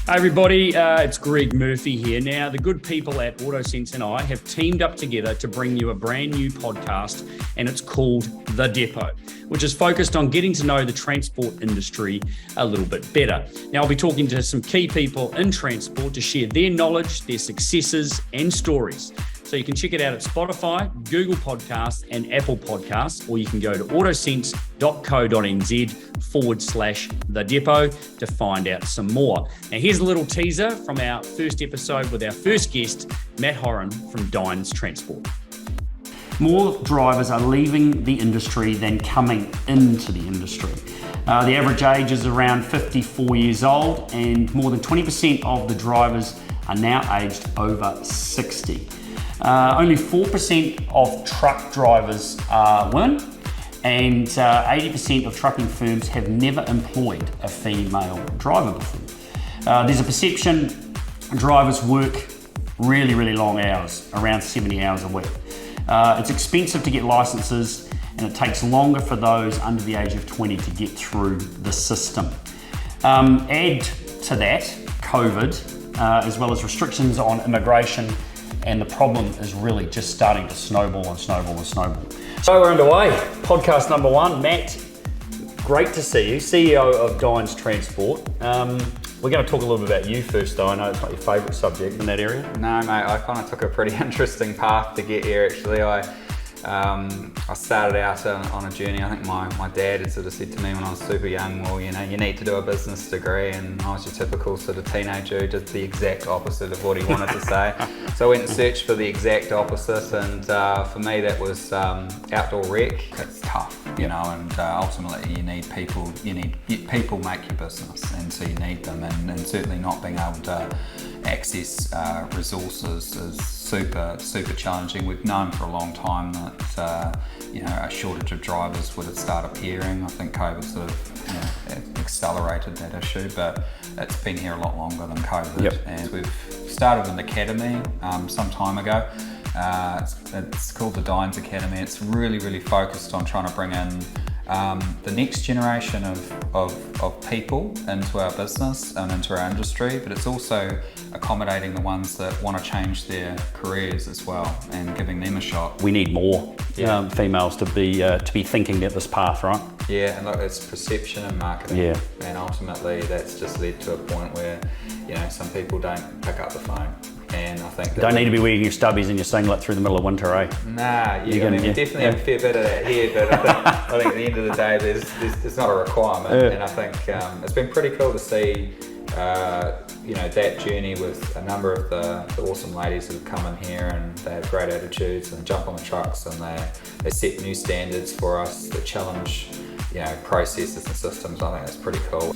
Hi everybody, it's Greg Murphy here. Now, the good people at AutoSense and I have teamed up together to bring you a brand new podcast, and it's called The Depot, which is focused on getting to know the transport industry a little bit better. Now, I'll be talking to some key people in transport to share their knowledge, their successes, and stories. So you can check it out at Spotify, Google Podcasts, and Apple Podcasts, or you can go to autosense.co.nz/The Depot to find out some more. Now, here's a little teaser from our first episode with our first guest, Matt Horan from Dines Transport. More drivers are leaving the industry than coming into the industry. The average age is around 54 years old, and more than 20% of the drivers are now aged over 60. Only 4% of truck drivers are women, and 80% of trucking firms have never employed a female driver before. There's a perception drivers work really long hours, around 70 hours a week. It's expensive to get licenses, and it takes longer for those under the age of 20 to get through the system. Add to that COVID, as well as restrictions on immigration, and the problem is really just starting to snowball. So we're underway. Podcast number one. Matt, great to see you, CEO of Dines Transport. We're going to talk a little bit about you first, though. I know it's not your favourite subject in that area. No, mate, I kind of took a pretty interesting path to get here, actually. I started out on a journey. I think my dad had sort of said to me when I was super young, well, you know, you need to do a business degree, and I was your typical sort of teenager who did the exact opposite of what he wanted to say. So I went and searched for the exact opposite, and for me that was outdoor rec. It's tough, you know, and ultimately you need people. People make your business, and so you need them, and certainly not being able to access resources is super challenging. We've known for a long time that a shortage of drivers would start appearing. I think COVID sort of accelerated that issue, but it's been here a lot longer than COVID. Yep. And we've started an academy some time ago. It's called the Dines Academy. It's really focused on trying to bring in the next generation of people into our business and into our industry, but it's also accommodating the ones that want to change their careers as well and giving them a shot. We need more females to be thinking about this path, right? Yeah, and look, it's perception and marketing. Yeah. And ultimately that's just led to a point where, you know, some people don't pick up the phone. And I think don't need to be wearing your stubbies and your singlet through the middle of winter, eh? Nah, we definitely have a fair bit of that here, but I think at the end of the day, there's not a requirement. And I think it's been pretty cool to see, that journey with a number of the awesome ladies who've come in here, and they have great attitudes and jump on the trucks, and they set new standards for us that challenge, processes and systems. I think that's pretty cool.